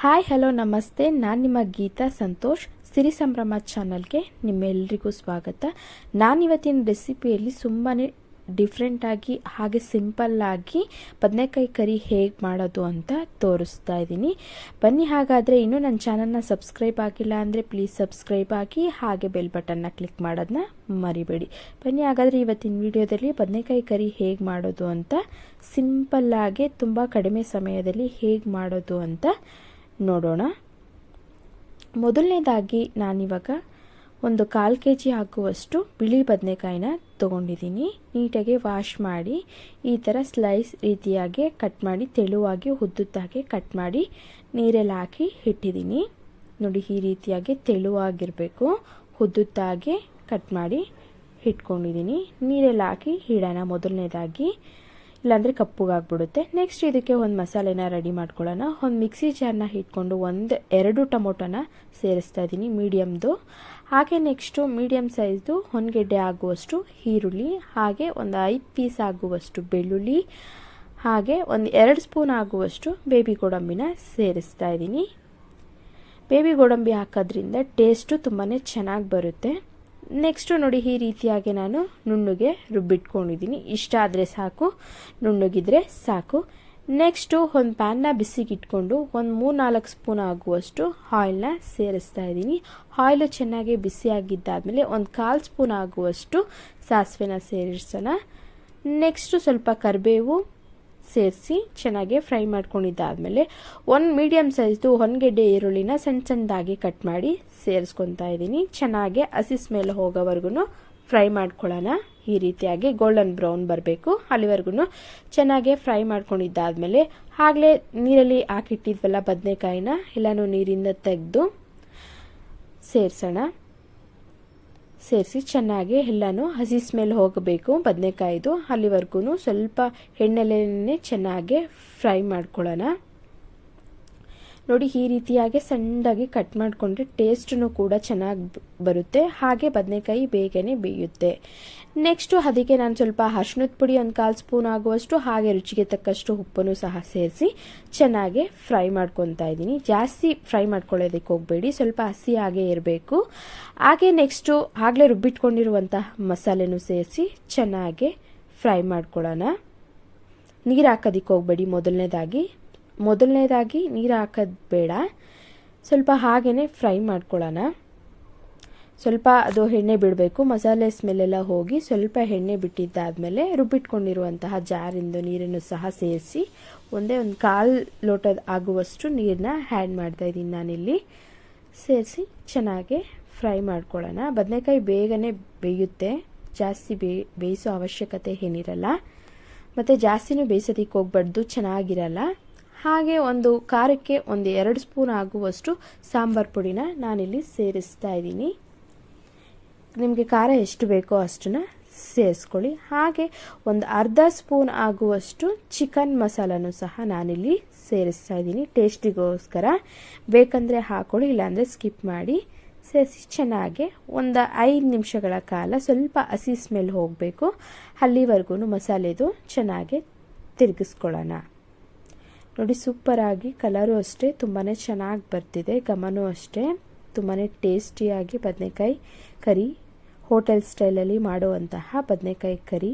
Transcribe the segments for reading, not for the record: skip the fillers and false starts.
Hi hello ನಮಸ್ತೆ, ನಾನು ನಿಮ್ಮ ಗೀತಾ ಸಂತೋಷ್. ಸಿರಿ ಸಂಭ್ರಮ ಚಾನಲ್ಗೆ ನಿಮ್ಮೆಲ್ಲರಿಗೂ ಸ್ವಾಗತ. ನಾನಿವತ್ತಿನ ರೆಸಿಪಿಯಲ್ಲಿ ತುಂಬಾ ಡಿಫ್ರೆಂಟಾಗಿ ಹಾಗೆ ಸಿಂಪಲ್ಲಾಗಿ ಬದನೆಕಾಯಿ ಕರಿ ಹೇಗೆ ಮಾಡೋದು ಅಂತ ತೋರಿಸ್ತಾ ಇದ್ದೀನಿ. ಬನ್ನಿ, ಹಾಗಾದರೆ ಇನ್ನೂ ನನ್ನ ಚಾನಲ್ನ ಸಬ್ಸ್ಕ್ರೈಬ್ ಆಗಿಲ್ಲ ಅಂದರೆ ಪ್ಲೀಸ್ ಸಬ್ಸ್ಕ್ರೈಬ್ ಆಗಿ ಹಾಗೆ ಬೆಲ್ ಬಟನ್ನ ಕ್ಲಿಕ್ ಮಾಡೋದನ್ನ ಮರಿಬೇಡಿ. ಬನ್ನಿ, ಹಾಗಾದರೆ ಇವತ್ತಿನ ವಿಡಿಯೋದಲ್ಲಿ ಬದನೆಕಾಯಿ ಕರಿ ಹೇಗೆ ಮಾಡೋದು ಅಂತ ಸಿಂಪಲ್ಲಾಗಿ ತುಂಬ ಕಡಿಮೆ ಸಮಯದಲ್ಲಿ ಹೇಗೆ ಮಾಡೋದು ಅಂತ ನೋಡೋಣ. ಮೊದಲನೇದಾಗಿ ನಾನಿವಾಗ ಒಂದು 1/4 kg ಆಗುವಷ್ಟು ಬಿಳಿ ಬದನೆಕಾಯಿನ ತೊಗೊಂಡಿದ್ದೀನಿ. ನೀಟಾಗಿ ವಾಶ್ ಮಾಡಿ ಈ ಥರ ಸ್ಲೈಸ್ ರೀತಿಯಾಗಿ ಕಟ್ ಮಾಡಿ, ತೆಳುವಾಗಿ ಉದ್ದುದ್ದಾಗೆ ಕಟ್ ಮಾಡಿ ನೀರಲ್ಲಿ ಹಾಕಿ ಇಟ್ಟಿದ್ದೀನಿ. ನೋಡಿ, ಈ ರೀತಿಯಾಗಿ ತೆಳುವಾಗಿರಬೇಕು, ಉದ್ದುದ್ದಾಗೆ ಕಟ್ ಮಾಡಿ ಇಟ್ಕೊಂಡಿದ್ದೀನಿ. ನೀರಲ್ಲಿ ಹಾಕಿ ಇಡೋಣ ಮೊದಲನೇದಾಗಿ, ಇಲ್ಲಾಂದರೆ ಕಪ್ಪುಗಾಗ್ಬಿಡುತ್ತೆ. ನೆಕ್ಸ್ಟ್ ಇದಕ್ಕೆ ಒಂದು ಮಸಾಲೆನ ರೆಡಿ ಮಾಡ್ಕೊಳ್ಳೋಣ. ಒಂದು ಮಿಕ್ಸಿ ಜಾರ್ನ ಇಟ್ಕೊಂಡು 1-2 ಟೊಮೊಟೊನ ಸೇರಿಸ್ತಾ ಇದ್ದೀನಿ, ಮೀಡಿಯಮ್ದು. ಹಾಗೆ ನೆಕ್ಸ್ಟು ಮೀಡಿಯಮ್ ಸೈಜ್ದು 1 ಗೆಡ್ಡೆ ಆಗುವಷ್ಟು ಈರುಳ್ಳಿ, ಹಾಗೆ ಒಂದು 5 ಪೀಸ್ ಆಗುವಷ್ಟು ಬೆಳ್ಳುಳ್ಳಿ, ಹಾಗೆ ಒಂದು 2 ಸ್ಪೂನ್ ಆಗುವಷ್ಟು ಬೇಬಿ ಗೋಡಂಬಿನ ಸೇರಿಸ್ತಾ ಇದ್ದೀನಿ. ಬೇಬಿ ಗೋಡಂಬಿ ಹಾಕೋದ್ರಿಂದ ಟೇಸ್ಟು ತುಂಬಾ ಚೆನ್ನಾಗಿ ಬರುತ್ತೆ. ನೆಕ್ಸ್ಟು ನೋಡಿ, ಈ ರೀತಿಯಾಗಿ ನಾನು ನುಣ್ಣಗೆ ರುಬ್ಬಿಟ್ಕೊಂಡಿದ್ದೀನಿ. ಇಷ್ಟ ಆದರೆ ಸಾಕು, ನುಣ್ಣಗಿದ್ರೆ ಸಾಕು. ನೆಕ್ಸ್ಟು ಒಂದು ಪ್ಯಾನ್ನ ಬಿಸಿಗಿಟ್ಕೊಂಡು ಒಂದು 3-4 ಸ್ಪೂನ್ ಆಗುವಷ್ಟು ಆಯಿಲ್ನ ಸೇರಿಸ್ತಾ ಇದ್ದೀನಿ. ಆಯಿಲು ಚೆನ್ನಾಗಿ ಬಿಸಿಯಾಗಿದ್ದಾದಮೇಲೆ ಒಂದು 1/4 ಸ್ಪೂನ್ ಆಗುವಷ್ಟು ಸಾಸಿವೆನ ಸೇರಿಸೋಣ. ನೆಕ್ಸ್ಟು ಸ್ವಲ್ಪ ಕರಿಬೇವು ಸೇರಿಸಿ ಚೆನ್ನಾಗಿ ಫ್ರೈ ಮಾಡ್ಕೊಂಡಿದ್ದಾದಮೇಲೆ ಒಂದು ಮೀಡಿಯಮ್ ಸೈಜ್ದು 1 ಗೆಡ್ಡೆ ಈರುಳ್ಳಿನ ಸಣ್ಣದಾಗಿ ಕಟ್ ಮಾಡಿ ಸೇರಿಸ್ಕೊತಾ ಇದ್ದೀನಿ. ಚೆನ್ನಾಗಿ ಹಸಿ ಸ್ಮೆಲ್ ಹೋಗೋವರೆಗೂ ಫ್ರೈ ಮಾಡ್ಕೊಳ್ಳೋಣ. ಈ ರೀತಿಯಾಗಿ ಗೋಲ್ಡನ್ ಬ್ರೌನ್ ಬರಬೇಕು, ಅಲ್ಲಿವರೆಗೂ ಚೆನ್ನಾಗಿ ಫ್ರೈ ಮಾಡ್ಕೊಂಡಿದ್ದಾದಮೇಲೆ ಆಗಲೇ ನೀರಲ್ಲಿ ಹಾಕಿಟ್ಟಿದ್ವಲ್ಲ ಬದನೆಕಾಯಿನ ಎಲ್ಲನೂ ನೀರಿಂದ ತೆಗೆದು ಸೇರಿಸೋಣ. ಸೇರಿಸಿ ಚೆನ್ನಾಗಿ ಎಲ್ಲನೂ ಹಸಿ ಸ್ಮೆಲ್ ಹೋಗಬೇಕು ಬದನೆಕಾಯಿದು, ಅಲ್ಲಿವರೆಗೂ ಸ್ವಲ್ಪ ಎಣ್ಣೆಲೆನೇ ಚೆನ್ನಾಗಿ ಫ್ರೈ ಮಾಡ್ಕೊಳ್ಳೋಣ. ನೋಡಿ, ಈ ರೀತಿಯಾಗಿ ಸಣ್ಣದಾಗಿ ಕಟ್ ಮಾಡಿಕೊಂಡ್ರೆ ಟೇಸ್ಟೂ ಕೂಡ ಚೆನ್ನಾಗಿ ಬರುತ್ತೆ, ಹಾಗೆ ಬದನೆಕಾಯಿ ಬೇಗನೆ ಬೇಯುತ್ತೆ. ನೆಕ್ಸ್ಟು ಅದಕ್ಕೆ ನಾನು ಸ್ವಲ್ಪ ಅರಿಶಿಣದ ಪುಡಿ 1/4 ಸ್ಪೂನ್ ಆಗುವಷ್ಟು, ಹಾಗೆ ರುಚಿಗೆ ತಕ್ಕಷ್ಟು ಉಪ್ಪನ್ನು ಸಹ ಸೇರಿಸಿ ಚೆನ್ನಾಗಿ ಫ್ರೈ ಮಾಡ್ಕೊತಾ ಇದ್ದೀನಿ. ಜಾಸ್ತಿ ಫ್ರೈ ಮಾಡ್ಕೊಳ್ಳೋದಕ್ಕೆ ಹೋಗಬೇಡಿ, ಸ್ವಲ್ಪ ಹಸಿ ಹಾಗೆ ಇರಬೇಕು. ಹಾಗೆ ನೆಕ್ಸ್ಟು ಆಗಲೇ ರುಬ್ಬಿಟ್ಕೊಂಡಿರುವಂತಹ ಮಸಾಲೆನೂ ಸೇರಿಸಿ ಚೆನ್ನಾಗಿ ಫ್ರೈ ಮಾಡ್ಕೊಳ್ಳೋಣ. ನೀರು ಹಾಕೋದಕ್ಕೆ ಹೋಗಬೇಡಿ. ಮೊದಲನೇದಾಗಿ ನೀರು ಹಾಕೋದು ಬೇಡ, ಸ್ವಲ್ಪ ಹಾಗೇ ಫ್ರೈ ಮಾಡ್ಕೊಳ್ಳೋಣ. ಸ್ವಲ್ಪ ಅದು ಎಣ್ಣೆ ಬಿಡಬೇಕು, ಮಸಾಲೆ ಸ್ಮೆಲ್ಲೆಲ್ಲ ಹೋಗಿ ಸ್ವಲ್ಪ ಎಣ್ಣೆ ಬಿಟ್ಟಿದ್ದಾದಮೇಲೆ ರುಬ್ಬಿಟ್ಕೊಂಡಿರುವಂತಹ ಜಾರಿಂದ ನೀರನ್ನು ಸಹ ಸೇರಿಸಿ ಒಂದು 1/4 ಲೋಟ ಆಗುವಷ್ಟು ನೀರನ್ನ ಆ್ಯಡ್ ಮಾಡ್ತಾಯಿದ್ದೀನಿ ನಾನಿಲ್ಲಿ. ಸೇರಿಸಿ ಚೆನ್ನಾಗಿ ಫ್ರೈ ಮಾಡ್ಕೊಳ್ಳೋಣ. ಬದನೆಕಾಯಿ ಬೇಗನೆ ಬೇಯುತ್ತೆ, ಜಾಸ್ತಿ ಬೇಯಿಸೋ ಅವಶ್ಯಕತೆ ಏನಿರಲ್ಲ, ಮತ್ತು ಜಾಸ್ತಿನೂ ಬೇಯಿಸೋದಕ್ಕೆ ಹೋಗ್ಬಾರ್ದು, ಚೆನ್ನಾಗಿರಲ್ಲ. ಹಾಗೆ ಒಂದು ಖಾರಕ್ಕೆ 1-2 ಸ್ಪೂನ್ ಆಗುವಷ್ಟು ಸಾಂಬಾರು ಪುಡಿನ ನಾನಿಲ್ಲಿ ಸೇರಿಸ್ತಾ ಇದ್ದೀನಿ. ನಿಮಗೆ ಖಾರ ಎಷ್ಟು ಬೇಕೋ ಅಷ್ಟನ್ನು ಸೇರಿಸ್ಕೊಳ್ಳಿ. ಹಾಗೆ ಒಂದು ಅರ್ಧ ಸ್ಪೂನ್ ಆಗುವಷ್ಟು ಚಿಕನ್ ಮಸಾಲನೂ ಸಹ ನಾನಿಲ್ಲಿ ಸೇರಿಸ್ತಾ ಇದ್ದೀನಿ, ಟೇಸ್ಟಿಗೋಸ್ಕರ. ಬೇಕಂದರೆ ಹಾಕೊಳ್ಳಿ, ಇಲ್ಲಾಂದರೆ ಸ್ಕಿಪ್ ಮಾಡಿ. ಸೇರಿಸಿ ಚೆನ್ನಾಗಿ ಒಂದು 5 ನಿಮಿಷಗಳ ಕಾಲ ಸ್ವಲ್ಪ ಹಸಿ ಸ್ಮೆಲ್ ಹೋಗಬೇಕು, ಅಲ್ಲಿವರೆಗೂ ಮಸಾಲೆದು ಚೆನ್ನಾಗಿ ತಿರುಗಿಸ್ಕೊಳ್ಳೋಣ. ನೋಡಿ, ಸೂಪರಾಗಿ ಕಲರು ಅಷ್ಟೇ ತುಂಬಾ ಚೆನ್ನಾಗಿ ಬರ್ತಿದೆ, ಘಮನೂ ಅಷ್ಟೇ ತುಂಬಾ ಟೇಸ್ಟಿಯಾಗಿ ಬದನೆಕಾಯಿ ಕರಿ, ಹೋಟೆಲ್ ಸ್ಟೈಲಲ್ಲಿ ಮಾಡುವಂತಹ ಬದನೆಕಾಯಿ ಕರಿ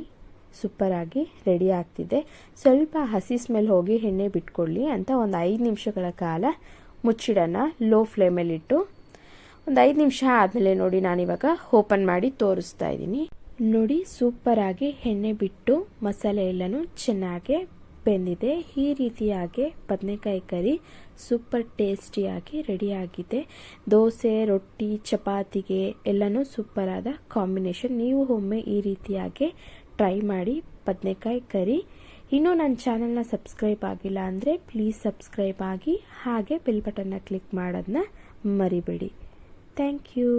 ಸೂಪರಾಗಿ ರೆಡಿ ಆಗ್ತಿದೆ. ಸ್ವಲ್ಪ ಹಸಿ ಸ್ಮೆಲ್ ಹೋಗಿ ಎಣ್ಣೆ ಬಿಟ್ಕೊಳ್ಳಿ ಅಂತ ಒಂದು 5 ನಿಮಿಷಗಳ ಕಾಲ ಮುಚ್ಚಿಡೋಣ ಲೋ ಫ್ಲೇಮಲ್ಲಿಟ್ಟು. ಒಂದು 5 ನಿಮಿಷ ಆದಮೇಲೆ ನೋಡಿ, ನಾನಿವಾಗ ಓಪನ್ ಮಾಡಿ ತೋರಿಸ್ತಾ ಇದ್ದೀನಿ. ನೋಡಿ, ಸೂಪರಾಗಿ ಎಣ್ಣೆ ಬಿಟ್ಟು ಮಸಾಲೆ ಎಲ್ಲನೂ ಚೆನ್ನಾಗಿ ಬೆಂದಿದೆ. ಈ ರೀತಿಯಾಗಿ ಬದನೆಕಾಯಿ ಕರಿ ಸೂಪರ್ ಟೇಸ್ಟಿಯಾಗಿ ರೆಡಿಯಾಗಿದೆ. ದೋಸೆ, ರೊಟ್ಟಿ, ಚಪಾತಿಗೆ ಎಲ್ಲನೂ ಸೂಪರಾದ ಕಾಂಬಿನೇಷನ್. ನೀವು ಒಮ್ಮೆ ಈ ರೀತಿಯಾಗಿ ಟ್ರೈ ಮಾಡಿ ಬದನೆಕಾಯಿ ಕರಿ. ಇನ್ನೂ ನನ್ನ ಚಾನಲ್ನ ಸಬ್ಸ್ಕ್ರೈಬ್ ಆಗಿಲ್ಲ ಅಂದರೆ ಪ್ಲೀಸ್ ಸಬ್ಸ್ಕ್ರೈಬ್ ಆಗಿ ಹಾಗೆ ಬೆಲ್ ಬಟನ್ನ ಕ್ಲಿಕ್ ಮಾಡೋದನ್ನ ಮರಿಬೇಡಿ. Thank you.